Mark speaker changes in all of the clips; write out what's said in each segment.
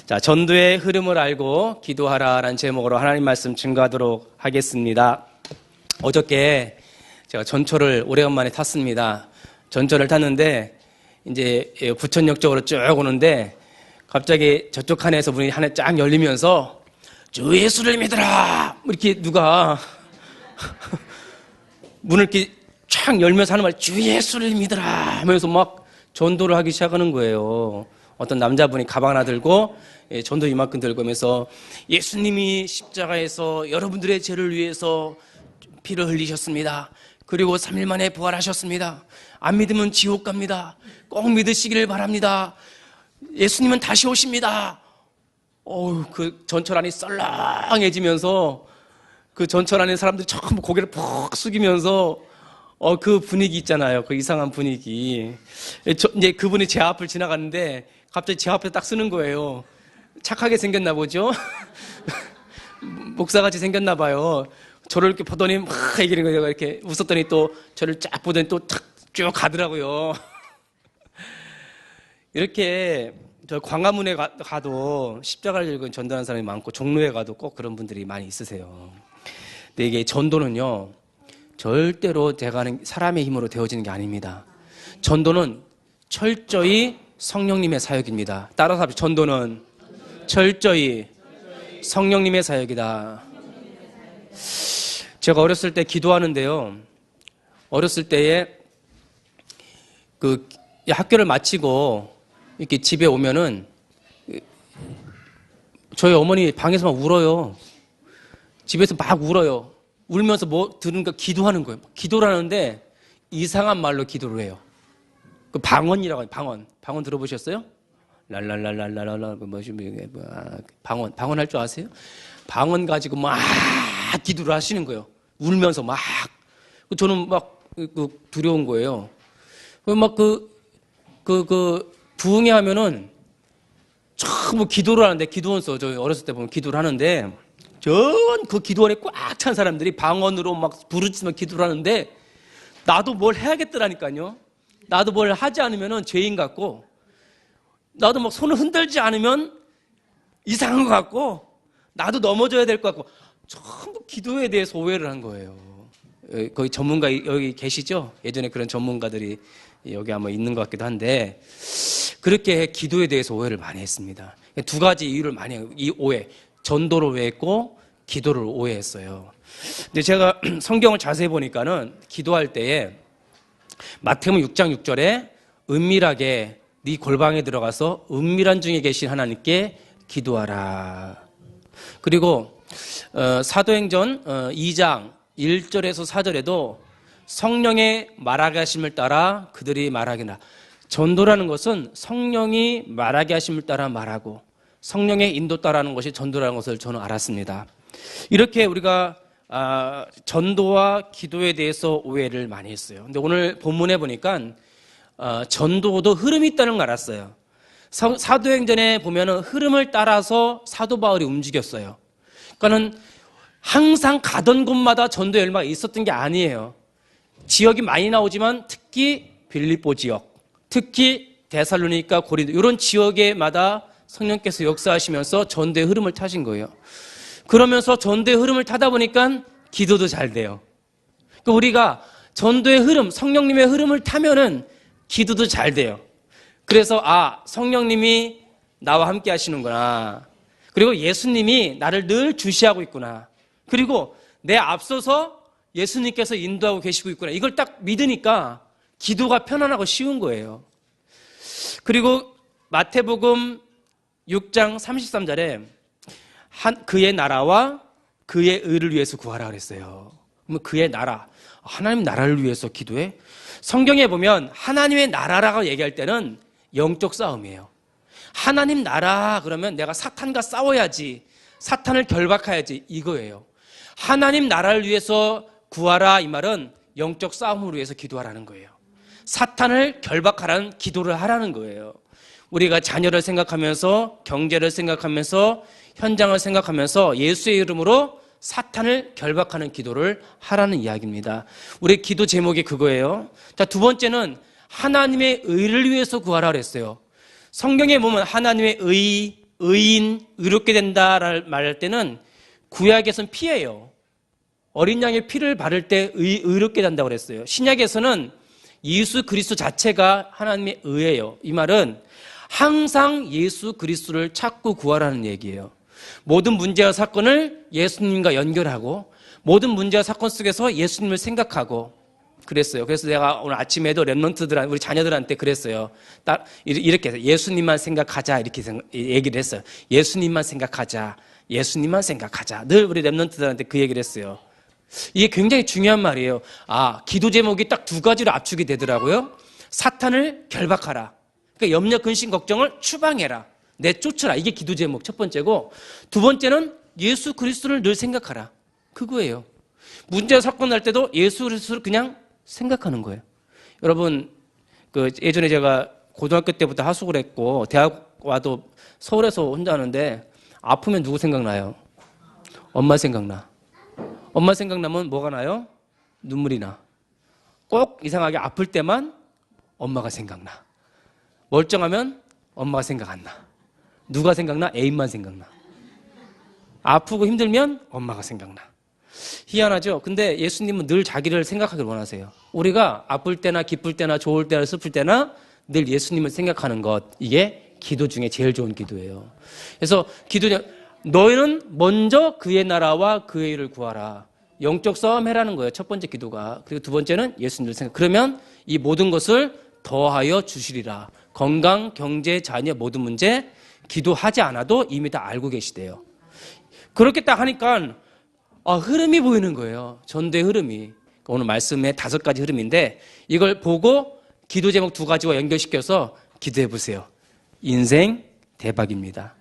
Speaker 1: 자, 전도의 흐름을 알고 기도하라라는 제목으로 하나님 말씀 증거하도록 하겠습니다. 어저께 제가 전철을 오래간만에 탔습니다. 전철을 탔는데 이제 부천역 쪽으로 쭉 오는데 갑자기 저쪽 칸에서 문이 하나 쫙 열리면서 주 예수를 믿으라! 이렇게 누가 문을 이렇게 쫙 열면서 하는 말, 주 예수를 믿으라! 하면서 막 전도를 하기 시작하는 거예요. 어떤 남자분이 가방 하나 들고 전도 이만큼 들고 하면서 예수님이 십자가에서 여러분들의 죄를 위해서 피를 흘리셨습니다. 그리고 3일 만에 부활하셨습니다. 안 믿으면 지옥 갑니다. 꼭 믿으시기를 바랍니다. 예수님은 다시 오십니다. 그 전철 안이 썰렁해지면서 그 전철 안에 사람들이 전부 고개를 푹 숙이면서 그 분위기 있잖아요. 그 이상한 분위기. 이제 그분이 제 앞을 지나갔는데 갑자기 제 앞에 딱 쓰는 거예요. 착하게 생겼나 보죠? 목사같이 생겼나 봐요. 저를 이렇게 보더니 막 얘기하는 거예요. 이렇게 웃었더니 또 저를 쫙 보더니 또 쭉 가더라고요. 이렇게 저 광화문에 가도 십자가를 들고 전도하는 사람이 많고 종로에 가도 꼭 그런 분들이 많이 있으세요. 근데 이게 전도는요, 절대로 제가 하는 사람의 힘으로 되어지는 게 아닙니다. 전도는 철저히 성령님의 사역입니다. 따라서 합시다. 전도는 철저히 성령님의 사역이다. 제가 어렸을 때 기도하는데요, 어렸을 때에 학교를 마치고 이렇게 집에 오면은 저희 어머니 방에서 막 울어요. 집에서 막 울어요. 울면서 뭐 들으니까 기도하는 거예요. 기도를 하는데 이상한 말로 기도를 해요. 그 방언이라고 해요. 방언 들어보셨어요? 랄랄랄랄랄랄라 방언 할 줄 아세요? 방언 가지고 막 기도를 하시는 거예요. 울면서 막. 저는 막 두려운 거예요. 막 부흥회 하면은 전부 기도를 하는데, 기도원서 저 어렸을 때 보면 기도를 하는데 그 기도원에 꽉 찬 사람들이 방언으로 막 부르짖으며 기도를 하는데 나도 뭘 해야겠더라니까요. 나도 뭘 하지 않으면은 죄인 같고, 나도 막 손을 흔들지 않으면 이상한 것 같고, 나도 넘어져야 될 것 같고, 전부 기도에 대해서 오해를 한 거예요. 거기 전문가 여기 계시죠? 예전에 그런 전문가들이 여기 아마 있는 것 같기도 한데, 그렇게 기도에 대해서 오해를 많이 했습니다. 두 가지 이유를 많이 해요. 이 오해, 전도를 오해했고 기도를 오해했어요. 근데 제가 성경을 자세히 보니까는 기도할 때에 마태복음 6장 6절에 은밀하게 네 골방에 들어가서 은밀한 중에 계신 하나님께 기도하라. 그리고 사도행전 2장 1절에서 4절에도 성령의 말하게 하심을 따라 그들이 말하기나. 전도라는 것은 성령이 말하게 하심을 따라 말하고 성령의 인도 따라하는 것이 전도라는 것을 저는 알았습니다. 이렇게 우리가 전도와 기도에 대해서 오해를 많이 했어요. 근데 오늘 본문에 보니까 전도도 흐름이 있다는 걸 알았어요. 사도행전에 보면은 흐름을 따라서 사도 바울이 움직였어요. 그러니까는 항상 가던 곳마다 전도 열마가 있었던 게 아니에요. 지역이 많이 나오지만 특히 빌립보 지역, 특히 데살로니가, 고린도 이런 지역에마다 성령께서 역사하시면서 전도의 흐름을 타신 거예요. 그러면서 전도의 흐름을 타다 보니까 기도도 잘 돼요. 그러니까 우리가 전도의 흐름, 성령님의 흐름을 타면은 기도도 잘 돼요. 그래서 성령님이 나와 함께 하시는구나. 그리고 예수님이 나를 늘 주시하고 있구나. 그리고 내 앞서서 예수님께서 인도하고 계시고 있구나. 이걸 딱 믿으니까 기도가 편안하고 쉬운 거예요. 그리고 마태복음 6장 33절에 그의 나라와 그의 의를 위해서 구하라 그랬어요. 그러면 그의 나라, 하나님 나라를 위해서 기도해? 성경에 보면 하나님의 나라라고 얘기할 때는 영적 싸움이에요. 하나님 나라 그러면 내가 사탄과 싸워야지, 사탄을 결박해야지, 이거예요. 하나님 나라를 위해서 구하라 이 말은 영적 싸움을 위해서 기도하라는 거예요. 사탄을 결박하라는 기도를 하라는 거예요. 우리가 자녀를 생각하면서, 경제를 생각하면서, 현장을 생각하면서 예수의 이름으로 사탄을 결박하는 기도를 하라는 이야기입니다. 우리 기도 제목이 그거예요. 자, 두 번째는 하나님의 의를 위해서 구하라 그랬어요. 성경에 보면 하나님의 의, 의인, 의롭게 된다를 말할 때는 구약에서는 피예요. 어린 양의 피를 바를 때 의롭게 된다고 그랬어요. 신약에서는 예수 그리스도 자체가 하나님의 의예요. 이 말은 항상 예수 그리스도를 찾고 구하라는 얘기예요. 모든 문제와 사건을 예수님과 연결하고 모든 문제와 사건 속에서 예수님을 생각하고 그랬어요. 그래서 내가 오늘 아침에도 랩런트들 우리 자녀들한테 그랬어요. 이렇게 해서 예수님만 생각하자 이렇게 얘기를 했어요. 예수님만 생각하자. 예수님만 생각하자. 늘 우리 랩런트들한테 그 얘기를 했어요. 이게 굉장히 중요한 말이에요. 기도 제목이 딱 두 가지로 압축이 되더라고요. 사탄을 결박하라. 그러니까 염려, 근심, 걱정을 추방해라. 내쫓으라. 이게 기도 제목 첫 번째고, 두 번째는 예수 그리스도를 늘 생각하라. 그거예요. 문제와 사건 날 때도 예수 그리스도를 그냥 생각하는 거예요. 여러분, 예전에 제가 고등학교 때부터 하숙을 했고 대학 와도 서울에서 혼자 하는데 아프면 누구 생각나요? 엄마 생각나. 엄마 생각나면 뭐가 나요? 눈물이 나. 꼭 이상하게 아플 때만 엄마가 생각나. 멀쩡하면 엄마가 생각 안 나. 누가 생각나? 애인만 생각나. 아프고 힘들면 엄마가 생각나. 희한하죠? 근데 예수님은 늘 자기를 생각하기를 원하세요. 우리가 아플 때나 기쁠 때나 좋을 때나 슬플 때나 늘 예수님을 생각하는 것, 이게 기도 중에 제일 좋은 기도예요. 그래서 너희는 먼저 그의 나라와 그의 일을 구하라. 영적 싸움 해라는 거예요. 첫 번째 기도가. 그리고 두 번째는 예수님을 생각. 그러면 이 모든 것을 더하여 주시리라. 건강, 경제, 자녀 모든 문제 기도하지 않아도 이미 다 알고 계시대요. 그렇게 딱 하니까 흐름이 보이는 거예요. 전도의 흐름이. 오늘 말씀의 5가지 흐름인데 이걸 보고 기도 제목 2가지와 연결시켜서 기도해 보세요. 인생 대박입니다.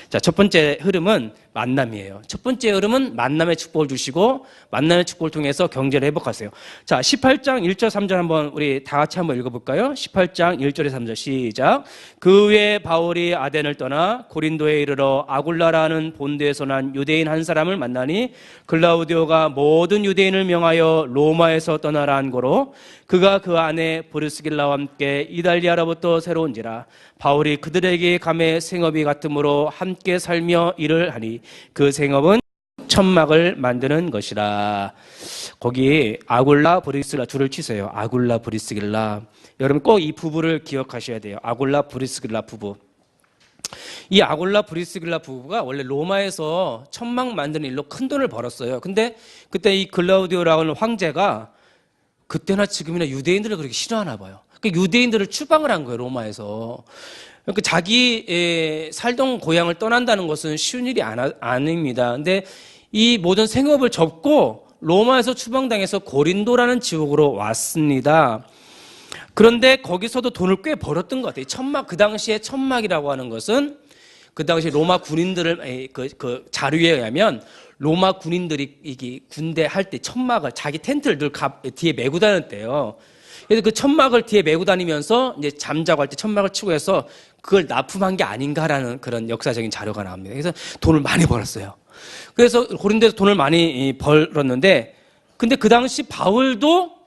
Speaker 1: 자, 첫 번째 흐름은 만남이에요. 첫 번째 흐름은 만남의 축복을 주시고 만남의 축복을 통해서 경제를 회복하세요. 자, 18장 1절 3절 한번 우리 다 같이 한번 읽어볼까요? 18장 1절에 3절 시작. 그 후에 바울이 아덴을 떠나 고린도에 이르러 아굴라라는 본도에서 난 유대인 한 사람을 만나니 글라우디오가 모든 유대인을 명하여 로마에서 떠나라 한 거로 그가 그 안에 브리스길라와 함께 이달리아로부터 새로운지라. 바울이 그들에게 감해 생업이 같으므로 함께 살며 일을 하니 그 생업은 천막을 만드는 것이라. 거기 아굴라 브리스길라 줄을 치세요. 아굴라 브리스길라. 여러분 꼭 이 부부를 기억하셔야 돼요. 아굴라 브리스길라 부부. 이 아굴라 브리스길라 부부가 원래 로마에서 천막 만드는 일로 큰 돈을 벌었어요. 근데 그때 이 글라우디오라는 황제가 그때나 지금이나 유대인들을 그렇게 싫어하나 봐요. 그러니까 유대인들을 추방을 한 거예요, 로마에서. 그러니까 자기 살던 고향을 떠난다는 것은 쉬운 일이 아닙니다. 근데 이 모든 생업을 접고 로마에서 추방당해서 고린도라는 지역으로 왔습니다. 그런데 거기서도 돈을 꽤 벌었던 것 같아요. 그 당시에 천막이라고 하는 것은 그 당시 로마 군인들을 그 자료에 의하면 로마 군인들이 이게 군대 할 때 천막을 자기 텐트를 늘 뒤에 메고 다녔대요. 그래서 그 천막을 뒤에 메고 다니면서 이제 잠자고 할 때 천막을 치고 해서 그걸 납품한 게 아닌가라는 그런 역사적인 자료가 나옵니다. 그래서 돈을 많이 벌었어요. 그래서 고린도에서 돈을 많이 벌었는데, 근데 그 당시 바울도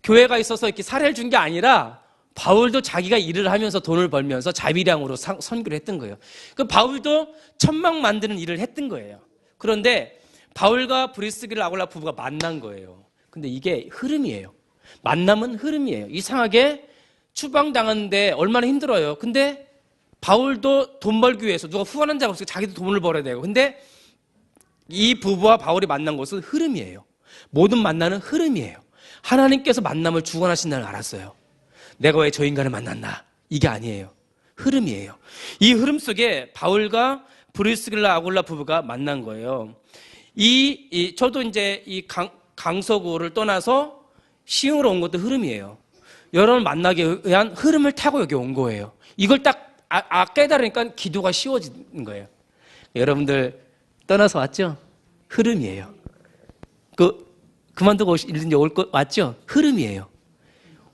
Speaker 1: 교회가 있어서 이렇게 사례를 준 게 아니라 바울도 자기가 일을 하면서 돈을 벌면서 자비량으로 선교를 했던 거예요. 그 바울도 천막 만드는 일을 했던 거예요. 그런데 바울과 브리스길라 아굴라 부부가 만난 거예요. 근데 이게 흐름이에요. 만남은 흐름이에요. 이상하게 추방당하는데 얼마나 힘들어요. 근데 바울도 돈 벌기 위해서 누가 후원한 자가 없으니까 자기도 돈을 벌어야 되고. 근데 이 부부와 바울이 만난 것은 흐름이에요. 모든 만나는 흐름이에요. 하나님께서 만남을 주관하신다는 걸 알았어요. 내가 왜 저 인간을 만났나? 이게 아니에요. 흐름이에요. 이 흐름 속에 바울과 브리스길라 아굴라 부부가 만난 거예요. 저도 이제 이 강서구를 떠나서 시흥으로 온 것도 흐름이에요. 여러분을 만나기 위한 흐름을 타고 여기 온 거예요. 이걸 딱 깨달으니까 기도가 쉬워지는 거예요. 여러분들 떠나서 왔죠? 흐름이에요. 그만두고 이제 올 거 왔죠? 흐름이에요.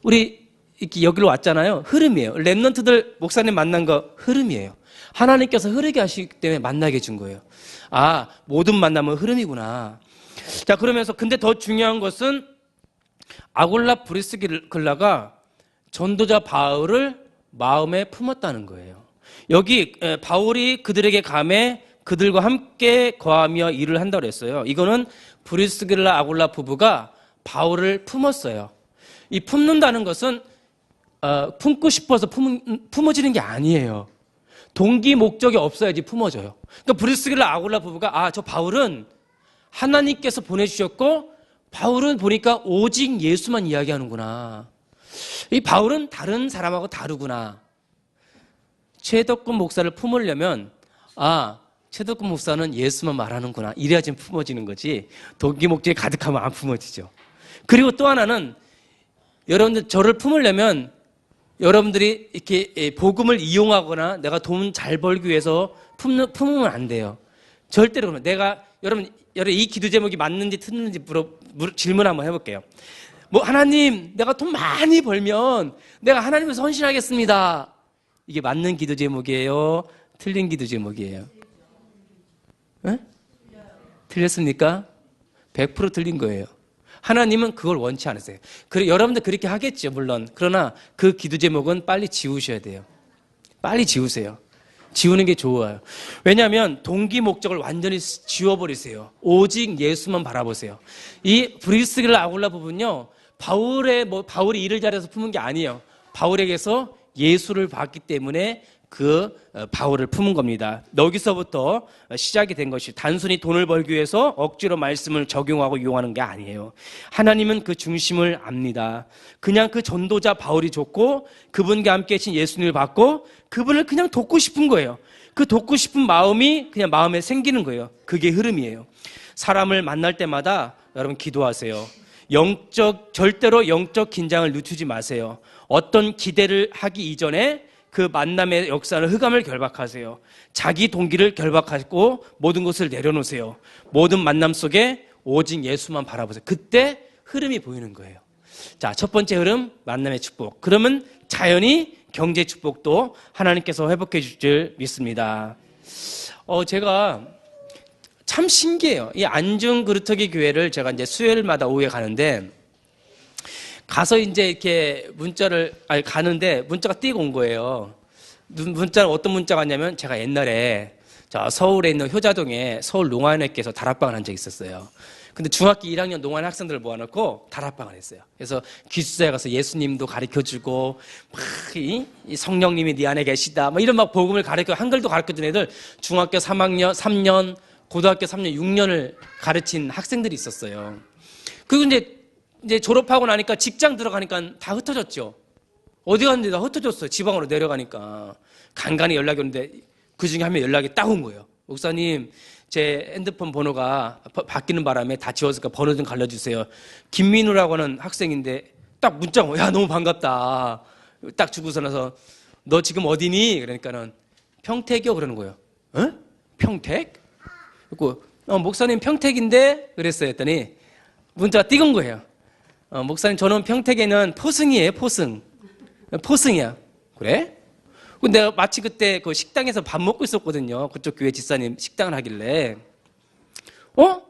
Speaker 1: 우리 이렇게 여기로 왔잖아요. 흐름이에요. 랩런트들 목사님 만난 거 흐름이에요. 하나님께서 흐르게 하시기 때문에 만나게 해준 거예요. 모든 만남은 흐름이구나. 자, 그러면서 근데 더 중요한 것은 아굴라 브리스길라가 전도자 바울을 마음에 품었다는 거예요. 여기 바울이 그들에게 감해 그들과 함께 거하며 일을 한다고 했어요. 이거는 브리스길라 아굴라 부부가 바울을 품었어요. 이 품는다는 것은 품고 싶어서 품어지는 게 아니에요. 동기 목적이 없어야지 품어져요. 그러니까 브리스길라 아굴라 부부가 저 바울은 하나님께서 보내주셨고 바울은 보니까 오직 예수만 이야기하는구나. 이 바울은 다른 사람하고 다르구나. 최덕근 목사를 품으려면 최덕근 목사는 예수만 말하는구나. 이래야지 품어지는 거지. 동기 목적이 가득하면 안 품어지죠. 그리고 또 하나는 여러분들 저를 품으려면 여러분들이 이렇게 복음을 이용하거나 내가 돈 잘 벌기 위해서 품으면 안 돼요. 절대로 그러면 여러분 이 기도 제목이 맞는지 틀린지 질문 한번 해볼게요. 하나님, 내가 돈 많이 벌면 내가 하나님께서 헌신하겠습니다. 이게 맞는 기도 제목이에요? 틀린 기도 제목이에요? 네? 틀렸습니까? 100% 틀린 거예요. 하나님은 그걸 원치 않으세요. 여러분들 그렇게 하겠죠, 물론. 그러나 그 기도 제목은 빨리 지우셔야 돼요. 빨리 지우세요. 지우는 게 좋아요. 왜냐하면 동기 목적을 완전히 지워버리세요. 오직 예수만 바라보세요. 이 브리스길라 아굴라 부분요, 바울이 일을 잘해서 품은 게 아니에요. 바울에게서 예수를 봤기 때문에 바울을 품은 겁니다. 여기서부터 시작이 된 것이 단순히 돈을 벌기 위해서 억지로 말씀을 적용하고 이용하는 게 아니에요. 하나님은 그 중심을 압니다. 그냥 그 전도자 바울이 좋고 그분과 함께 계신 예수님을 받고 그분을 그냥 돕고 싶은 거예요. 그 돕고 싶은 마음이 그냥 마음에 생기는 거예요. 그게 흐름이에요. 사람을 만날 때마다 여러분 기도하세요. 절대로 영적 긴장을 늦추지 마세요. 어떤 기대를 하기 이전에 그 만남의 역사는 흑암을 결박하세요. 자기 동기를 결박하고 모든 것을 내려놓으세요. 모든 만남 속에 오직 예수만 바라보세요. 그때 흐름이 보이는 거예요. 자, 첫 번째 흐름, 만남의 축복. 그러면 자연히 경제 축복도 하나님께서 회복해 주실 줄 믿습니다. 제가 참 신기해요. 이 안중 그루터기 교회를 제가 이제 수요일마다 오후에 가는데 가서 이제 이렇게 가는데 문자가 띄고 온 거예요. 문자는 어떤 문자가 왔냐면 제가 옛날에 서울에 있는 효자동에 서울 농안회께서 다락방을 한 적이 있었어요. 근데 중학교 1학년 농안 학생들을 모아놓고 다락방을 했어요. 그래서 기숙사에 가서 예수님도 가르쳐주고 이 성령님이 네 안에 계시다 이런 복음을 한글도 가르쳐준 애들 중학교 3년, 고등학교 3년, 6년을 가르친 학생들이 있었어요. 그리고 이제 졸업하고 나니까 직장 들어가니까 다 흩어졌죠. 어디 갔는데 다 흩어졌어요. 지방으로 내려가니까. 간간히 연락이 오는데 그중에 한 명 연락이 딱 온 거예요. 목사님, 제 핸드폰 번호가 바뀌는 바람에 다 지웠으니까 번호 좀 갈려주세요. 김민우라고 하는 학생인데 딱 문자가 야 너무 반갑다. 딱 주고서 나서 너 지금 어디니? 그러니까는 평택이요 그러는 거예요. 평택? 그리고 목사님 평택인데 그랬어요. 했더니 문자가 띄은 거예요. 목사님 저는 평택에는 포승이에요. 포승이야. 그래? 내가 마치 그때 그 식당에서 밥 먹고 있었거든요. 그쪽 교회 집사님 식당을 하길래 야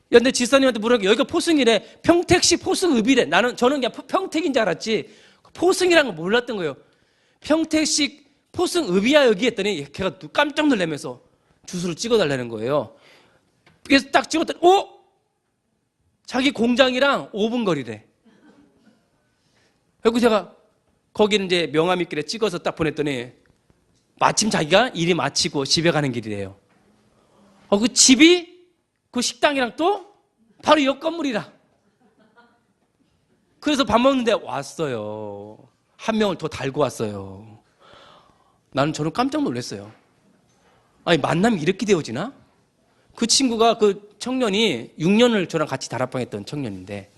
Speaker 1: 근데 집사님한테 물어보니까 여기가 포승이래. 평택시 포승읍이래. 저는 그냥 평택인 줄 알았지 포승이라는 걸 몰랐던 거예요. 평택시 포승읍이야 여기 했더니 걔가 깜짝 놀라면서 주소를 찍어달라는 거예요. 그래서 딱 찍었더니 자기 공장이랑 5분 거리래. 그리고 제가 거기는 이제 명함있길래 찍어서 딱 보냈더니 마침 자기가 일이 마치고 집에 가는 길이래요. 그 집이 그 식당이랑 또 바로 옆 건물이라. 그래서 밥 먹는데 왔어요. 한 명을 더 달고 왔어요. 저는 깜짝 놀랐어요. 아니 만남이 이렇게 되어지나? 그 친구가 그 청년이 6년을 저랑 같이 다락방 했던 청년인데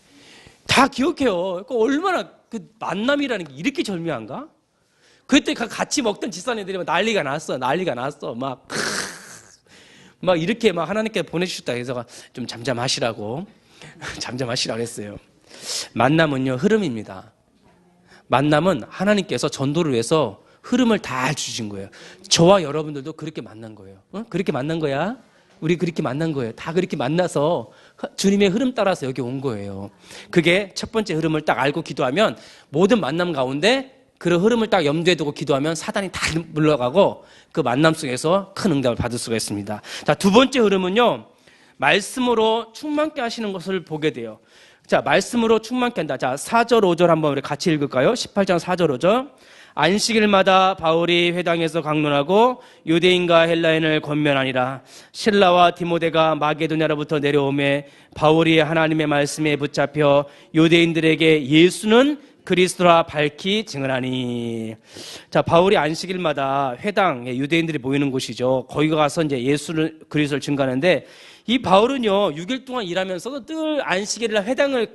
Speaker 1: 다 기억해요. 얼마나 그 만남이라는 게 이렇게 절묘한가? 그때 같이 먹던 집사님들이 난리가 났어. 막 이렇게 하나님께 보내주셨다 해서 좀 잠잠하시라고 했어요. 만남은요, 흐름입니다. 만남은 하나님께서 전도를 위해서 흐름을 다 주신 거예요. 저와 여러분들도 그렇게 만난 거예요. 그렇게 만난 거야? 우리 그렇게 만난 거예요. 다 그렇게 만나서 주님의 흐름 따라서 여기 온 거예요. 그게 첫 번째 흐름을 딱 알고 기도하면 모든 만남 가운데 그런 흐름을 딱 염두에 두고 기도하면 사단이 다 물러가고 그 만남 속에서 큰 응답을 받을 수가 있습니다. 자, 두 번째 흐름은요, 말씀으로 충만케 하시는 것을 보게 돼요. 자, 말씀으로 충만케 한다. 자, 4절, 5절 한번 우리 같이 읽을까요? 18장 4절, 5절. 안식일마다 바울이 회당에서 강론하고 유대인과 헬라인을 권면하니라. 실라와 디모데가 마게도냐로부터 내려오매 바울이 하나님의 말씀에 붙잡혀 유대인들에게 예수는 그리스도라 밝히 증언하니. 자, 바울이 안식일마다 회당에 유대인들이 모이는 곳이죠. 거기 가서 이제 예수를 그리스도를 증거하는데, 이 바울은요 6일 동안 일하면서도 늘 안식일날 회당 갈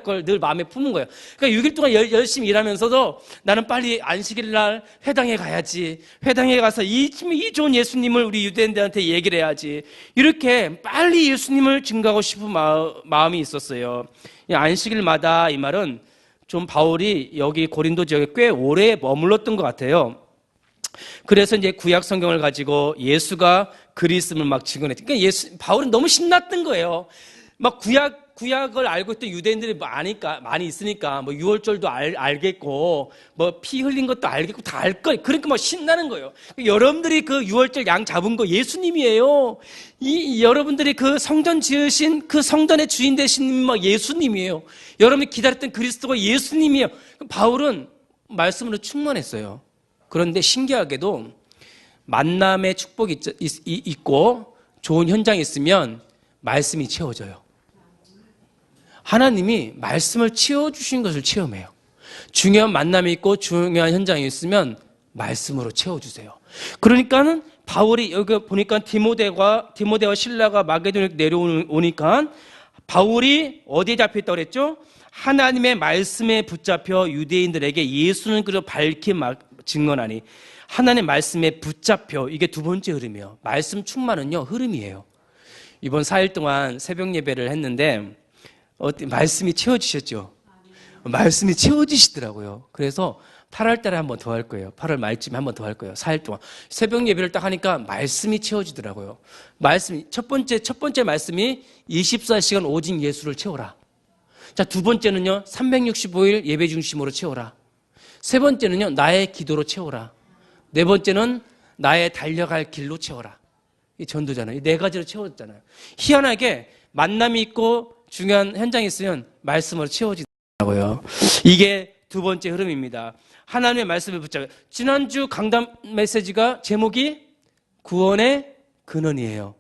Speaker 1: 걸 늘 마음에 품은 거예요. 그러니까 6일 동안 열심히 일하면서도 나는 빨리 안식일날 회당에 가야지. 회당에 가서 이 좋은 예수님을 우리 유대인들한테 얘기를 해야지. 이렇게 빨리 예수님을 증거하고 싶은 마음이 있었어요. 안식일마다 이 말은 좀 바울이 여기 고린도 지역에 꽤 오래 머물렀던 것 같아요. 그래서 이제 구약 성경을 가지고 예수가 그리스도를 막 증언했죠. 그러니까 바울은 너무 신났던 거예요. 막 구약을 알고 있던 유대인들이 많이 있으니까, 뭐 유월절도 알겠고, 뭐 피 흘린 것도 알겠고, 다 알 거예요. 그러니까 막 신나는 거예요. 여러분들이 그 유월절 양 잡은 거 예수님이에요. 여러분들이 그 성전 지으신 그 성전의 주인 되신 막 예수님이에요. 여러분이 기다렸던 그리스도가 예수님이에요. 바울은 말씀으로 충만했어요. 그런데 신기하게도 만남의 축복이 있고 좋은 현장이 있으면 말씀이 채워져요. 하나님이 말씀을 채워주신 것을 체험해요. 중요한 만남이 있고 중요한 현장이 있으면 말씀으로 채워주세요. 그러니까는 바울이 여기 보니까 디모데와 실라가 마게도냐에 내려오니까 바울이 어디에 잡혀있다고 그랬죠? 하나님의 말씀에 붙잡혀 유대인들에게 예수는 그저 밝히 증언하니. 하나님의 말씀에 붙잡혀, 이게 두 번째 흐름이에요. 말씀 충만은요 흐름이에요. 이번 4일 동안 새벽 예배를 했는데 말씀이 채워지셨죠? 말씀이 채워지시더라고요. 그래서 8월 달에 한 번 더 할 거예요. 8월 말쯤에 한 번 더 할 거예요. 4일 동안. 새벽 예배를 딱 하니까 말씀이 채워지더라고요. 첫 번째 말씀이 24시간 오직 예수를 채워라. 자, 두 번째는요, 365일 예배 중심으로 채워라. 세 번째는요, 나의 기도로 채워라. 네 번째는 나의 달려갈 길로 채워라. 이 전도잖아요. 이 네 가지로 채워졌잖아요. 희한하게 만남이 있고 중요한 현장이 있으면 말씀으로 채워지더라고요. 이게 두 번째 흐름입니다. 하나님의 말씀을 붙잡아. 지난주 강단 메시지가 제목이 구원의 근원이에요.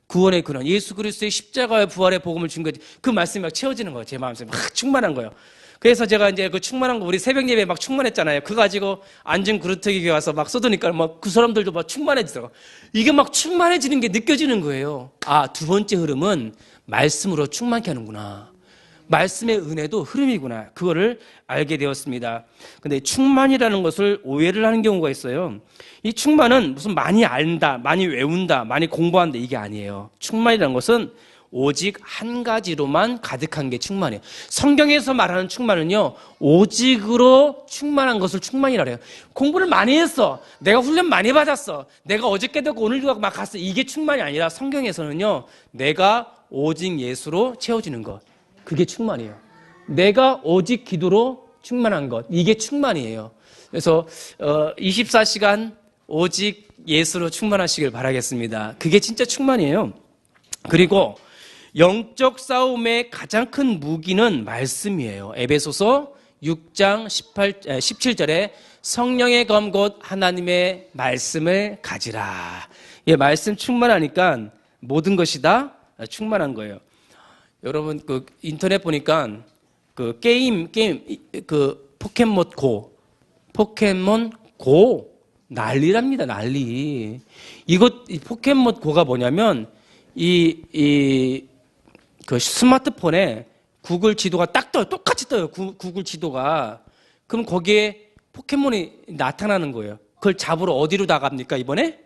Speaker 1: 구원의 근원. 예수 그리스도의 십자가의 부활의 복음을 준 거지. 그 말씀이 막 채워지는 거예요. 제 마음속에 막 충만한 거예요. 그래서 제가 이제 그 충만한 거 우리 새벽 예배 막 충만했잖아요. 그거 가지고 안전 그루터기 교회 와서 막 쏟으니까 막 그 사람들도 막 충만해지더라고. 이게 막 충만해지는 게 느껴지는 거예요. 아, 두 번째 흐름은 말씀으로 충만케 하는구나. 말씀의 은혜도 흐름이구나. 그거를 알게 되었습니다. 근데 충만이라는 것을 오해를 하는 경우가 있어요. 이 충만은 무슨 많이 안다, 많이 외운다, 많이 공부한다 이게 아니에요. 충만이라는 것은 오직 한 가지로만 가득한 게 충만이에요. 성경에서 말하는 충만은요, 오직으로 충만한 것을 충만이라고 해요. 공부를 많이 했어. 내가 훈련 많이 받았어. 내가 어저께도 오늘도 막 갔어. 이게 충만이 아니라 성경에서는요, 내가 오직 예수로 채워지는 것. 그게 충만이에요. 내가 오직 기도로 충만한 것. 이게 충만이에요. 그래서 24시간 오직 예수로 충만하시길 바라겠습니다. 그게 진짜 충만이에요. 그리고 영적 싸움의 가장 큰 무기는 말씀이에요. 에베소서 6장 17절에 성령의 검 곧 하나님의 말씀을 가지라. 예, 말씀 충만하니까 모든 것이 다 충만한 거예요. 여러분 그 인터넷 보니까 그 게임 그 포켓몬 고 난리랍니다. 난리. 이 포켓몬 고가 뭐냐면 그 스마트폰에 구글 지도가 딱 떠요. 똑같이 떠요. 구글 지도가. 그럼 거기에 포켓몬이 나타나는 거예요. 그걸 잡으러 어디로 나갑니까, 이번에?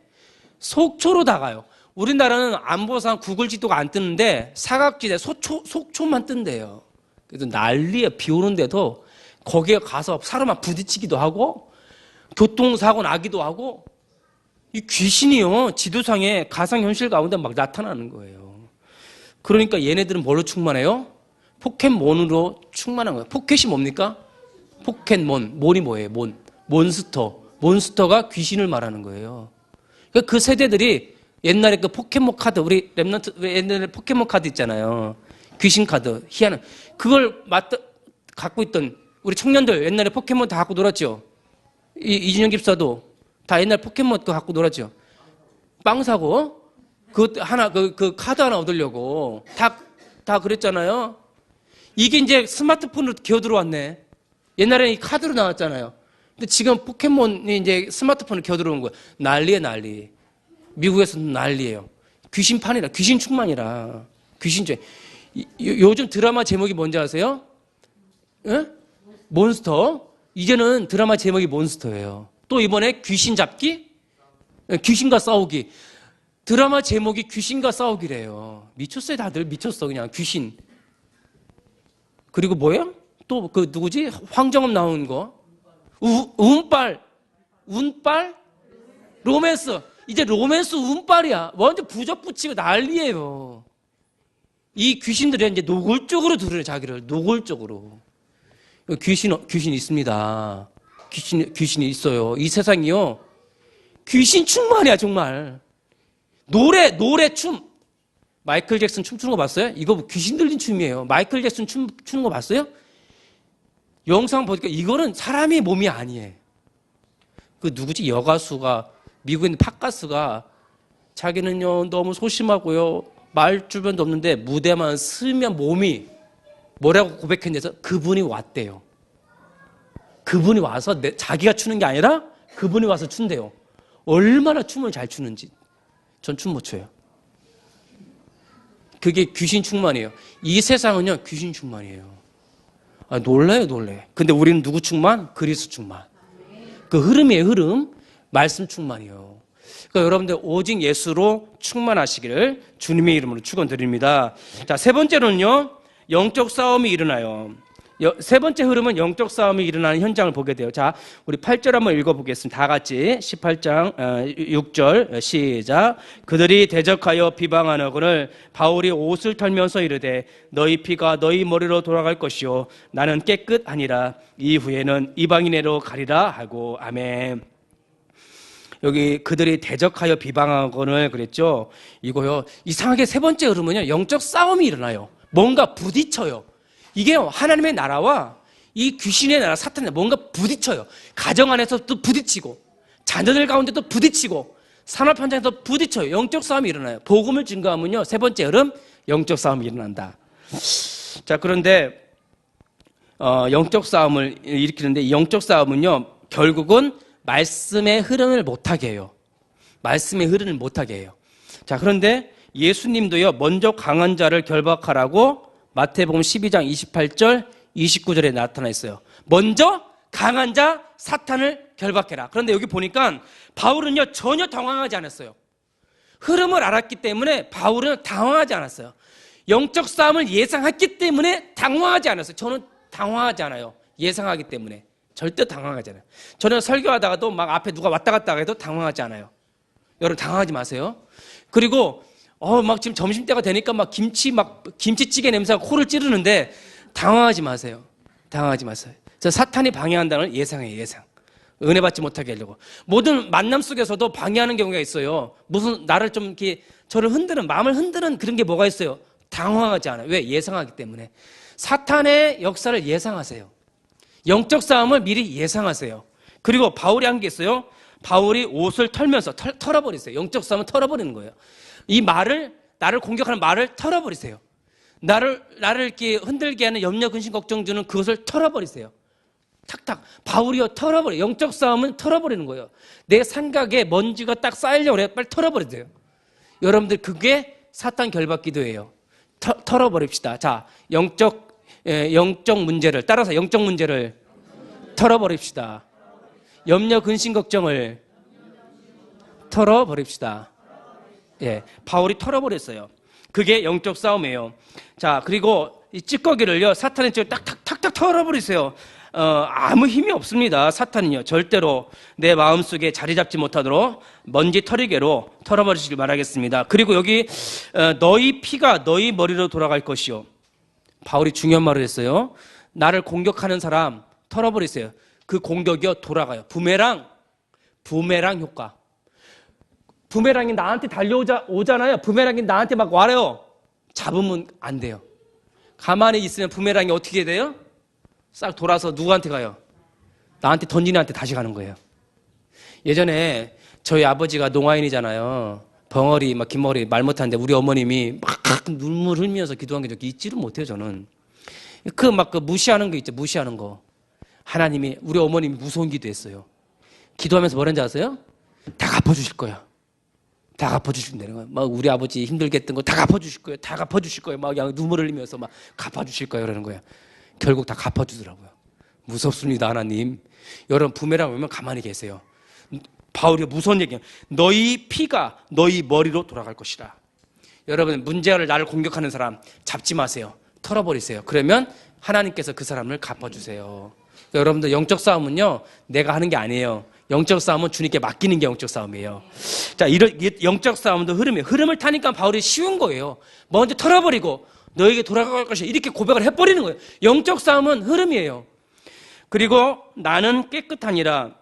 Speaker 1: 속초로 나가요. 우리나라는 안보상 구글 지도가 안 뜨는데 사각지대 속초만 뜬대요. 그래서 난리야. 비 오는데도 거기에 가서 사람만 부딪히기도 하고 교통사고 나기도 하고 이 귀신이요. 지도상에 가상현실 가운데 막 나타나는 거예요. 그러니까 얘네들은 뭘로 충만해요? 포켓몬으로 충만한 거예요. 포켓이 뭡니까? 포켓몬, 몬이 뭐예요? 몬스터. 몬스터가 귀신을 말하는 거예요. 그러니까 그 세대들이 옛날에 그 포켓몬 카드, 우리 랩런트, 옛날에 포켓몬 카드 있잖아요. 귀신 카드, 희한한. 그걸 갖고 있던 우리 청년들 옛날에 포켓몬 다 갖고 놀았죠. 이준영 집사도 다 옛날 포켓몬 그거 갖고 놀았죠. 빵 사고, 그 카드 하나 얻으려고. 다 그랬잖아요. 이게 이제 스마트폰으로 기어 들어왔네. 옛날에는 이 카드로 나왔잖아요. 근데 지금 포켓몬이 이제 스마트폰으로 기어 들어온 거예요. 난리에 난리. 미국에서는 난리예요. 귀신판이라, 귀신 충만이라. 귀신죄. 요즘 드라마 제목이 뭔지 아세요? 예? 몬스터. 이제는 드라마 제목이 몬스터예요. 또 이번에 귀신 잡기? 귀신과 싸우기. 드라마 제목이 귀신과 싸우기래요. 미쳤어요, 다들. 미쳤어, 그냥. 귀신. 그리고 뭐예요? 또 그 누구지? 황정음 나온 거. 운빨. 로맨스. 이제 로맨스 운빨이야. 완전 부적 붙이고 난리예요. 이 귀신들이 이제 노골적으로 들으래, 자기를. 노골적으로. 귀신 있습니다. 귀신이 있어요. 이 세상이요. 귀신 충만이야, 정말. 노래, 춤. 마이클 잭슨 춤추는 거 봤어요? 이거 귀신 들린 춤이에요. 마이클 잭슨 춤추는 거 봤어요? 영상 보니까 이거는 사람의 몸이 아니에요. 그 누구지? 여가수가, 미국에 있는 팝가수가 자기는요, 너무 소심하고요, 말 주변도 없는데 무대만 서면 몸이 뭐라고 고백했는데서 그분이 왔대요. 그분이 와서 자기가 추는 게 아니라 그분이 와서 춘대요. 얼마나 춤을 잘 추는지. 전 춤 못 춰요. 그게 귀신 충만이에요. 이 세상은요, 귀신 충만이에요. 놀라요, 놀래. 근데 우리는 누구 충만? 그리스도 충만. 그 흐름이에요, 흐름. 말씀 충만이에요. 그러니까 여러분들 오직 예수로 충만하시기를 주님의 이름으로 축원드립니다. 자, 세 번째로는요, 영적 싸움이 일어나요. 세 번째 흐름은 영적 싸움이 일어나는 현장을 보게 돼요. 자, 우리 8절 한번 읽어보겠습니다. 다 같이 18장 6절 시작. 그들이 대적하여 비방하거늘 바울이 옷을 털면서 이르되 너희 피가 너희 머리로 돌아갈 것이요 나는 깨끗하니라. 이후에는 이방인에로 가리라 하고. 아멘. 여기 그들이 대적하여 비방하거늘 그랬죠. 이거요, 이상하게 세 번째 흐름은요, 영적 싸움이 일어나요. 뭔가 부딪혀요. 이게요, 하나님의 나라와 이 귀신의 나라, 사탄의 뭔가 부딪혀요. 가정 안에서 또 부딪히고, 자녀들 가운데도 부딪히고, 산업 현장에서 부딪혀요. 영적 싸움이 일어나요. 복음을 증거하면요, 세 번째 흐름, 영적 싸움이 일어난다. 자, 그런데 영적 싸움을 일으키는데, 이 영적 싸움은요, 결국은 말씀의 흐름을 못하게 해요. 말씀의 흐름을 못하게 해요. 자, 그런데 예수님도요, 먼저 강한 자를 결박하라고 마태복음 12장 28절, 29절에 나타나 있어요. 먼저 강한 자 사탄을 결박해라. 그런데 여기 보니까 바울은요, 전혀 당황하지 않았어요. 흐름을 알았기 때문에 바울은 당황하지 않았어요. 영적 싸움을 예상했기 때문에 당황하지 않았어요. 저는 당황하지 않아요. 예상하기 때문에. 절대 당황하지 않아요. 저는 설교하다가도 막 앞에 누가 왔다 갔다 해도 당황하지 않아요. 여러분 당황하지 마세요. 그리고 막 지금 점심때가 되니까 막 김치찌개 냄새가 코를 찌르는데 당황하지 마세요. 당황하지 마세요. 저 사탄이 방해한다는 걸 예상해요, 예상. 은혜 받지 못하게 하려고. 모든 만남 속에서도 방해하는 경우가 있어요. 무슨 나를 좀 이렇게 저를 흔드는, 마음을 흔드는 그런 게 뭐가 있어요? 당황하지 않아요. 왜? 예상하기 때문에. 사탄의 역사를 예상하세요. 영적 싸움을 미리 예상하세요. 그리고 바울이 한 게 있어요. 바울이 옷을 털면서 털어버리세요. 영적 싸움을 털어버리는 거예요. 이 나를 공격하는 말을 털어버리세요. 나를 이렇게 흔들게 하는 염려, 근심, 걱정 주는 그것을 털어버리세요. 탁탁. 바울이요, 털어버려요. 영적 싸움은 털어버리는 거예요. 내 생각에 먼지가 딱 쌓이려고 해요. 빨리 털어버리세요. 여러분들, 그게 사탄 결박 기도예요. 털어버립시다. 자, 영적 문제를, 따라서 영적 문제를 털어버립시다. 염려, 근심, 걱정을 털어버립시다. 예, 바울이 털어버렸어요. 그게 영적 싸움이에요. 자, 그리고 이 찌꺼기를요, 사탄의 찌꺼기 탁탁탁탁 털어버리세요. 아무 힘이 없습니다. 사탄은요, 절대로 내 마음속에 자리 잡지 못하도록 먼지 털이개로 털어버리시길 바라겠습니다. 그리고 여기 너희 피가 너희 머리로 돌아갈 것이요. 바울이 중요한 말을 했어요. 나를 공격하는 사람, 털어버리세요. 그 공격이요 돌아가요. 부메랑 효과. 부메랑이 나한테 달려오잖아요. 부메랑이 나한테 막 와요. 잡으면 안 돼요. 가만히 있으면 부메랑이 어떻게 돼요? 싹 돌아서 누구한테 가요? 나한테 던지는 애한테 다시 가는 거예요. 예전에 저희 아버지가 농아인이잖아요. 벙어리, 막 긴머리 말 못하는데 우리 어머님이 막 눈물 흘리면서 기도한 게 잊지를 못해요, 저는. 그 무시하는 거 있죠, 무시하는 거. 하나님이, 우리 어머님이 무서운 기도했어요. 기도하면서 뭐라는지 아세요? 다 갚아주실 거야. 다 갚아주신다는 거예요. 막 우리 아버지 힘들게 했던 거 다 갚아주실 거예요. 다 갚아주실 거예요. 막 눈물 흘리면서 막 갚아주실 거예요. 그러는 거예요. 결국 다 갚아주더라고요. 무섭습니다, 하나님. 여러분, 부메랑 오면 가만히 계세요. 바울이 무서운 얘기예요. 너희 피가 너희 머리로 돌아갈 것이다. 여러분, 문제를 나를 공격하는 사람 잡지 마세요. 털어버리세요. 그러면 하나님께서 그 사람을 갚아주세요. 여러분들, 영적 싸움은요, 내가 하는 게 아니에요. 영적 싸움은 주님께 맡기는 게 영적 싸움이에요. 자, 이런 영적 싸움도 흐름을 타니까 바울이 쉬운 거예요. 먼저 털어버리고 너에게 돌아갈 것이야, 이렇게 고백을 해버리는 거예요. 영적 싸움은 흐름이에요. 그리고 나는 깨끗하니라.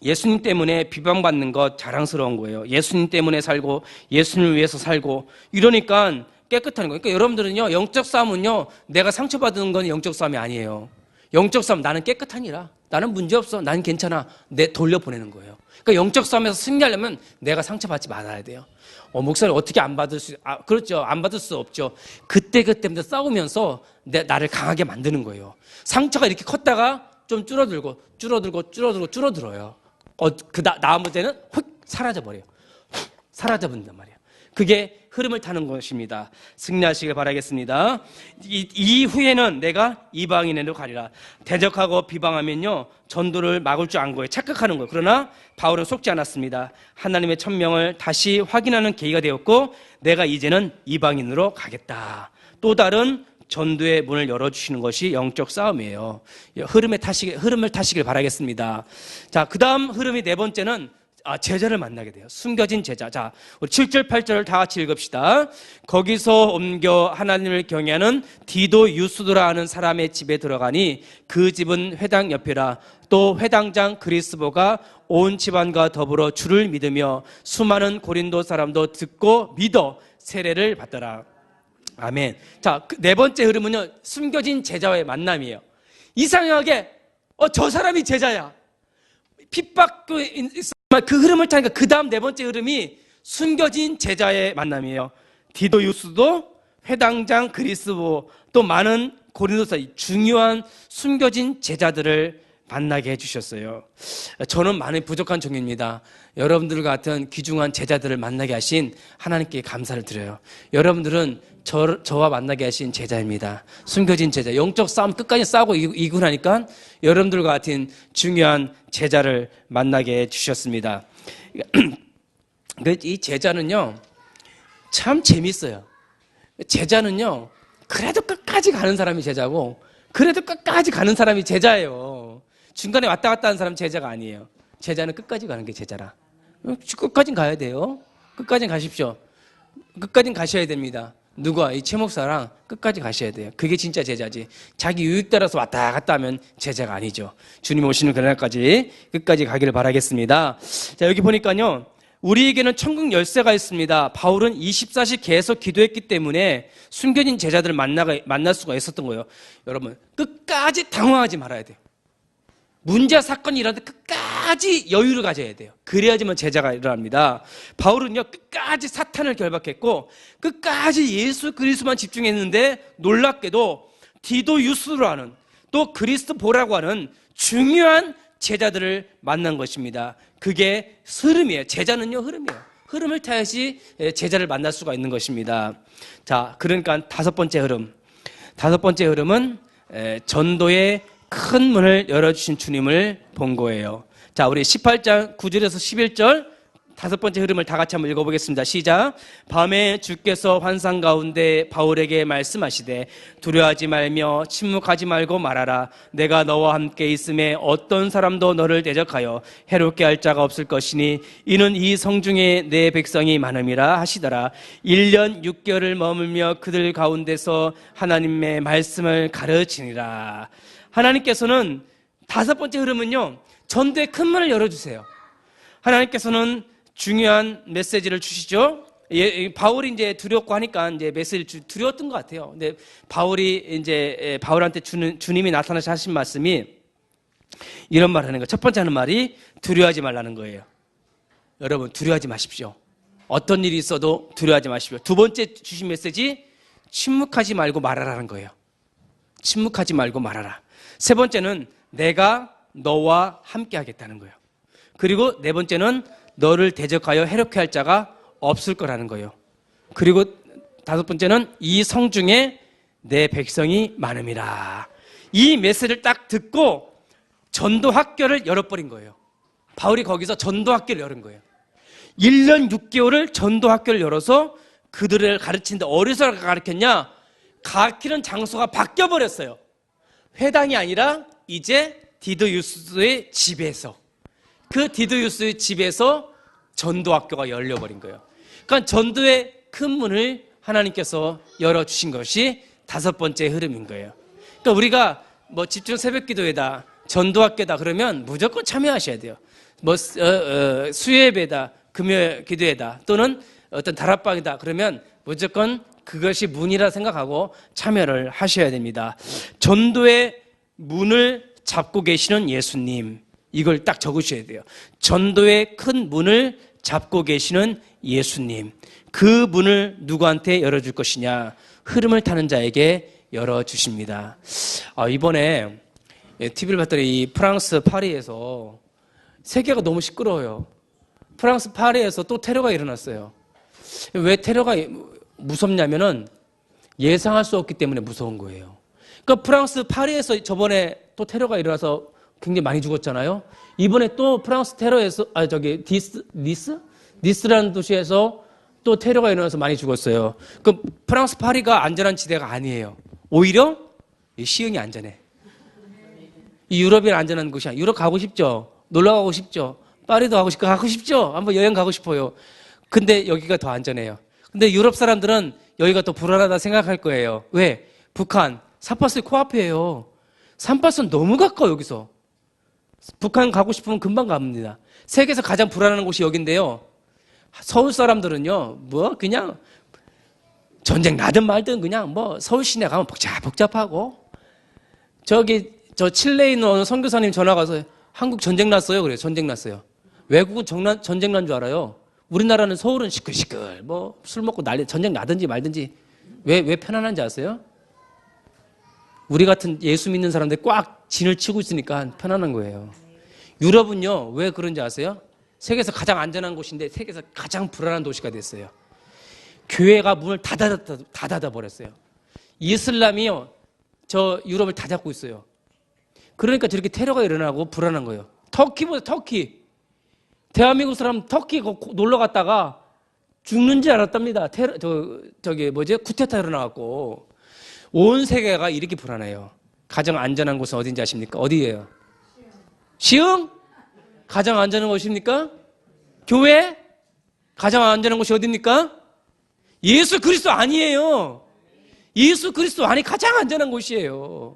Speaker 1: 예수님 때문에 비방받는 것 자랑스러운 거예요. 예수님 때문에 살고 예수님을 위해서 살고 이러니까 깨끗한 거예요. 그러니까 여러분들은요, 영적 싸움은요, 내가 상처받는 건 영적 싸움이 아니에요. 영적 싸움, 나는 깨끗하니라. 나는 문제없어. 난 괜찮아. 내 돌려보내는 거예요. 그러니까 영적 싸움에서 승리하려면 내가 상처받지 말아야 돼요. 목사님 어떻게 안 받을 수, 그렇죠. 안 받을 수 없죠. 그때마다 싸우면서 나를 강하게 만드는 거예요. 상처가 이렇게 컸다가 좀 줄어들어요. 다음 때는 휙 사라져버려요. 사라져버린단 말이에요. 그게 흐름을 타는 것입니다. 승리하시길 바라겠습니다. 이후에는 내가 이방인에로 가리라. 대적하고 비방하면요, 전도를 막을 줄 안 거예요. 착각하는 거예요. 그러나 바울은 속지 않았습니다. 하나님의 천명을 다시 확인하는 계기가 되었고, 내가 이제는 이방인으로 가겠다. 또 다른 전도의 문을 열어주시는 것이 영적 싸움이에요. 흐름을 타시길 바라겠습니다. 자, 그 다음 흐름이 네 번째는 제자를 만나게 돼요. 숨겨진 제자. 자, 우리 7절, 8절을 다 같이 읽읍시다. 거기서 옮겨 하나님을 경외하는 디도 유스도라 하는 사람의 집에 들어가니 그 집은 회당 옆이라. 또 회당장 그리스보가 온 집안과 더불어 주를 믿으며 수많은 고린도 사람도 듣고 믿어 세례를 받더라. 아멘. 자, 네 번째 흐름은요, 숨겨진 제자와의 만남이에요. 이상하게 저 사람이 제자야. 핍박도 있지만 그 흐름을 타니까 그 다음 네 번째 흐름이 숨겨진 제자의 만남이에요. 디도 유스도, 회당장 그리스보, 또 많은 고린도서, 중요한 숨겨진 제자들을 만나게 해주셨어요. 저는 많이 부족한 종입니다. 여러분들 같은 귀중한 제자들을 만나게 하신 하나님께 감사를 드려요. 여러분들은 저와 만나게 하신 제자입니다. 숨겨진 제자. 영적 싸움 끝까지 싸우고 이기고 나니까 여러분들과 같은 중요한 제자를 만나게 해주셨습니다. 이 제자는요, 참 재밌어요. 제자는요, 그래도 끝까지 가는 사람이 제자고, 그래도 끝까지 가는 사람이 제자예요. 중간에 왔다 갔다 하는 사람은 제자가 아니에요. 제자는 끝까지 가는 게 제자라. 끝까진 가야 돼요. 끝까진 가십시오. 끝까진 가셔야 됩니다. 누가? 이 최 목사랑 끝까지 가셔야 돼요. 그게 진짜 제자지. 자기 유익 따라서 왔다 갔다 하면 제자가 아니죠. 주님 오시는 그날까지 끝까지 가기를 바라겠습니다. 자, 여기 보니까요, 우리에게는 천국 열쇠가 있습니다. 바울은 24시 계속 기도했기 때문에 숨겨진 제자들을 만날 수가 있었던 거예요. 여러분, 끝까지 당황하지 말아야 돼요. 문제와 사건이 일어날 때 끝까지 여유를 가져야 돼요. 그래야지만 제자가 일어납니다. 바울은요, 끝까지 사탄을 결박했고 끝까지 예수 그리스도만 집중했는데 놀랍게도 디도 유스로 하는, 또 그리스도보라고 하는 중요한 제자들을 만난 것입니다. 그게 흐름이에요. 제자는요, 흐름이에요. 흐름을 타야지 제자를 만날 수가 있는 것입니다. 자, 그러니까 다섯 번째 흐름은 전도의 큰 문을 열어주신 주님을 본 거예요. 자, 우리 18장 9절에서 11절 다섯 번째 흐름을 다 같이 한번 읽어보겠습니다. 시작. 밤에 주께서 환상 가운데 바울에게 말씀하시되 두려워하지 말며 침묵하지 말고 말하라. 내가 너와 함께 있음에 어떤 사람도 너를 대적하여 해롭게 할 자가 없을 것이니 이는 이 성중에 내 백성이 많음이라 하시더라. 1년 6개월을 머물며 그들 가운데서 하나님의 말씀을 가르치니라. 하나님께서는 다섯 번째 흐름은요, 전도의 큰 문을 열어주세요. 하나님께서는 중요한 메시지를 주시죠. 바울이 이제 두렵고 하니까 이제 메시지를 두려웠던 것 같아요. 근데 바울한테 주님이 나타나서 하신 말씀이 이런 말을 하는 거예요. 첫 번째 하는 말이 두려워하지 말라는 거예요. 여러분, 두려워하지 마십시오. 어떤 일이 있어도 두려워하지 마십시오. 두 번째 주신 메시지, 침묵하지 말고 말하라는 거예요. 침묵하지 말고 말하라. 세 번째는 내가 너와 함께 하겠다는 거예요. 그리고 네 번째는 너를 대적하여 해롭게 할 자가 없을 거라는 거예요. 그리고 다섯 번째는 이 성 중에 내 백성이 많음이라. 이 메시지를 딱 듣고 전도 학교를 열어버린 거예요. 바울이 거기서 전도 학교를 열은 거예요. 1년 6개월을 전도 학교를 열어서 그들을 가르치는데 어디서 가르쳤냐? 가르치는 장소가 바뀌어버렸어요. 회당이 아니라 이제 디도유스의 집에서, 그 디도유스의 집에서 전도 학교가 열려버린 거예요. 그러니까 전도의 큰 문을 하나님께서 열어주신 것이 다섯 번째 흐름인 거예요. 그러니까 우리가 뭐 집중 새벽 기도회다, 전도 학교다 그러면 무조건 참여하셔야 돼요. 뭐 수요예배다, 금요 기도회다, 또는 어떤 다락방이다 그러면 무조건 그것이 문이라 생각하고 참여를 하셔야 됩니다. 전도의 문을 잡고 계시는 예수님, 이걸 딱 적으셔야 돼요. 전도의 큰 문을 잡고 계시는 예수님, 그 문을 누구한테 열어줄 것이냐? 흐름을 타는 자에게 열어주십니다. 이번에 TV를 봤더니 이 프랑스 파리에서 세계가 너무 시끄러워요. 프랑스 파리에서 또 테러가 일어났어요. 왜 테러가 무섭냐면은 예상할 수 없기 때문에 무서운 거예요. 그러니까 프랑스 파리에서 저번에 또 테러가 일어나서 굉장히 많이 죽었잖아요. 이번에 또 프랑스 테러에서 니스라는 도시에서 또 테러가 일어나서 많이 죽었어요. 그 프랑스 파리가 안전한 지대가 아니에요. 오히려 시흥이 안전해. 이 유럽이 안전한 곳이야. 유럽 가고 싶죠? 놀러 가고 싶죠? 파리도 가고 싶죠? 한번 여행 가고 싶어요. 근데 여기가 더 안전해요. 근데 유럽 사람들은 여기가 더 불안하다 생각할 거예요. 왜? 북한, 삼파스 코앞이에요. 삼파스는 너무 가까워, 여기서. 북한 가고 싶으면 금방 갑니다. 세계에서 가장 불안한 곳이 여긴데요. 서울 사람들은요, 그냥 전쟁 나든 말든 그냥 서울 시내 가면 복잡하고. 저 칠레에 있는 어느 선교사님 전화 가서 한국 전쟁 났어요. 그래요. 전쟁 났어요. 외국은 전쟁 난 줄 알아요. 우리나라는 서울은 시끌시끌, 술 먹고 전쟁 나든지 말든지. 왜 편안한지 아세요? 우리 같은 예수 믿는 사람들이 꽉 진을 치고 있으니까 편안한 거예요. 유럽은요, 왜 그런지 아세요? 세계에서 가장 안전한 곳인데 세계에서 가장 불안한 도시가 됐어요. 교회가 문을 다 닫아버렸어요. 이슬람이요, 저 유럽을 다 잡고 있어요. 그러니까 저렇게 테러가 일어나고 불안한 거예요. 터키. 대한민국 사람 터키 놀러 갔다가 죽는 줄 알았답니다. 쿠데타 일어나갖고. 온 세계가 이렇게 불안해요. 가장 안전한 곳은 어딘지 아십니까? 어디예요? 시흥? 가장 안전한 곳입니까? 교회? 가장 안전한 곳이 어디입니까? 예수 그리스도 아니에요. 예수 그리스도 안이 가장 안전한 곳이에요.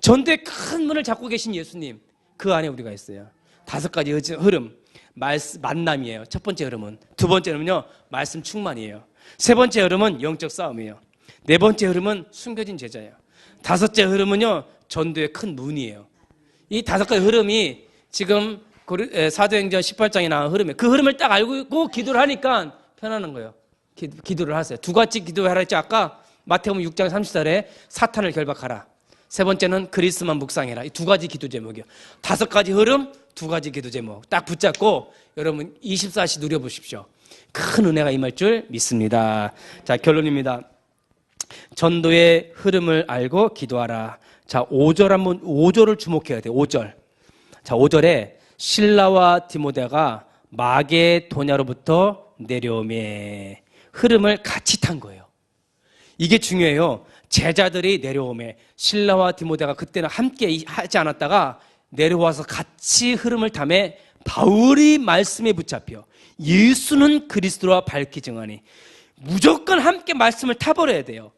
Speaker 1: 전도의 큰 문을 잡고 계신 예수님, 그 안에 우리가 있어요. 다섯 가지 흐름, 만남이에요. 첫 번째 흐름은. 두 번째 흐름은요, 말씀 충만이에요. 세 번째 흐름은 영적 싸움이에요. 네 번째 흐름은 숨겨진 제자예요. 다섯째 흐름은요, 전도의 큰 문이에요. 이 다섯 가지 흐름이 지금 사도행전 18장에 나온 흐름이에요. 그 흐름을 딱 알고 있고 기도를 하니까 편안한 거예요. 기도를 하세요. 두 가지 기도하라 했죠. 아까 마태복음 6장 30절에 사탄을 결박하라. 세 번째는 그리스만 묵상해라. 이 두 가지 기도 제목이요. 다섯 가지 흐름, 두 가지 기도 제목 딱 붙잡고 여러분 24시 누려보십시오. 큰 은혜가 임할 줄 믿습니다. 자, 결론입니다. 전도의 흐름을 알고 기도하라. 자, 5절을 주목해야 돼요. 5절. 자, 5절에 실라와 디모데가 마게도냐로부터 내려오매, 흐름을 같이 탄 거예요. 이게 중요해요. 제자들이 내려오매, 실라와 디모데가 그때는 함께 하지 않았다가 내려와서 같이 흐름을 타매 바울이 말씀에 붙잡혀 예수는 그리스도라 밝히 증하니, 무조건 함께 말씀을 타버려야 돼요.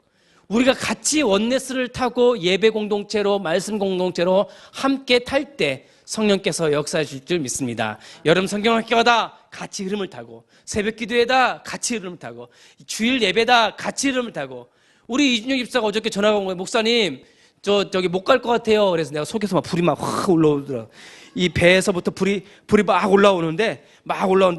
Speaker 1: 우리가 같이 원네스를 타고 예배 공동체로 말씀 공동체로 함께 탈 때 성령께서 역사하실 줄 믿습니다. 여름 성경학교다 같이 흐름을 타고, 새벽 기도회다 같이 흐름을 타고, 주일 예배다 같이 흐름을 타고. 우리 이준혁 집사가 어저께 전화가 온 거예요. 목사님 저기 못 갈 것 같아요. 그래서 내가 속에서 막 불이 막 확 올라오더라. 이 배에서부터 불이 막 올라오는데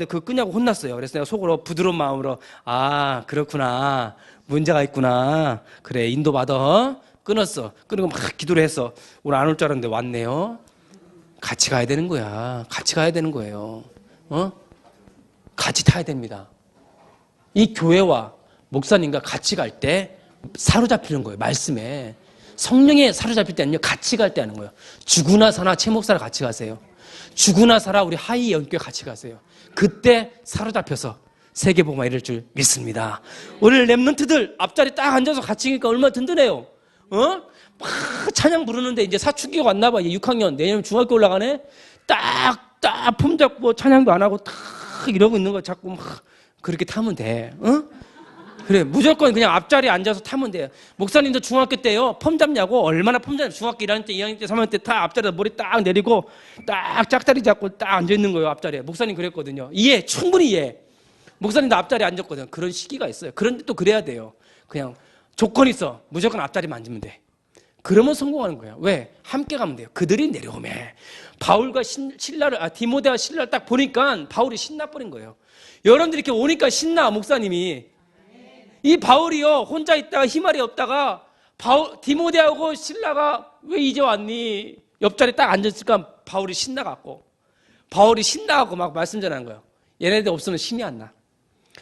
Speaker 1: 그거 끄냐고 혼났어요. 그래서 내가 속으로 부드러운 마음으로 아 그렇구나, 문제가 있구나, 그래 인도받아. 끊었어. 끊고 막 기도를 했어. 오늘 안 올 줄 알았는데 왔네요. 같이 가야 되는 거야. 같이 가야 되는 거예요. 같이 타야 됩니다. 이 교회와 목사님과 같이 갈 때 사로잡히는 거예요. 말씀에 성령에 사로잡힐 때 아니요, 같이 갈 때 하는 거예요. 죽으나 사나 최 목사랑 같이 가세요. 죽으나 살아 우리 하이 연교회 같이 가세요. 그때 사로잡혀서 세계복음화 이룰 줄 믿습니다. 오늘 랩런트들 앞자리 딱 앉아서 같이 하니까 얼마나 든든해요. 막 찬양 부르는데 이제 사춘기가 왔나 봐. 6학년 내년 중학교 올라가네. 딱 품 잡고 찬양도 안 하고 딱 이러고 있는 거 자꾸 막 그렇게 타면 돼. 그래, 무조건 그냥 앞자리에 앉아서 타면 돼요. 목사님도 중학교 때요, 펌 잡냐고, 얼마나 펌 잡냐고, 중학교 1학년 때, 2학년 때, 3학년 때 다 앞자리에 머리 딱 내리고, 딱 짝다리 잡고 딱 앉아있는 거예요, 앞자리에. 목사님 그랬거든요. 충분히 이해. 목사님도 앞자리에 앉았거든요. 그런 시기가 있어요. 그런데 또 그래야 돼요. 그냥 조건이 있어. 무조건 앞자리만 앉으면 돼. 그러면 성공하는 거예요. 왜? 함께 가면 돼요. 그들이 내려오매. 바울과 디모데와 신라를 딱 보니까 바울이 신나버린 거예요. 여러분들이 이렇게 오니까 신나, 목사님이. 이 바울이요, 혼자 있다가 희말이 없다가 디모데하고 신라가 왜 이제 왔니? 옆자리에 딱 앉았으니까 바울이 신나갖고 막 말씀 전하는 거예요. 얘네들 없으면 신이 안 나.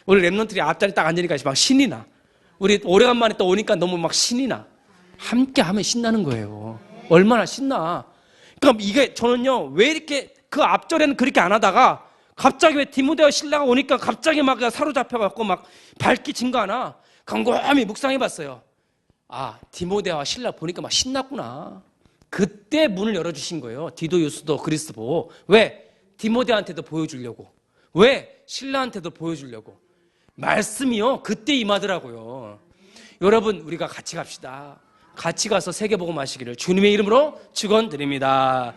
Speaker 1: 우리 랩런트들이 앞자리 딱 앉으니까 막 신이 나. 우리 오래간만에 또 오니까 너무 막 신이 나. 함께 하면 신나는 거예요. 얼마나 신나. 그러니까 이게 저는요, 왜 이렇게 그 앞절에는 그렇게 안 하다가 갑자기 왜 디모데와 신라가 오니까 갑자기 막 사로잡혀갖고 막 밝기 증가하나? 곰곰이 묵상해봤어요. 아, 디모데와 신라 보니까 막 신났구나. 그때 문을 열어주신 거예요. 디도 유스도 그리스도. 왜? 디모데한테도 보여주려고. 왜? 신라한테도 보여주려고. 말씀이요, 그때 임하더라고요. 여러분, 우리가 같이 갑시다. 같이 가서 세계복음 하시기를 주님의 이름으로 축원드립니다.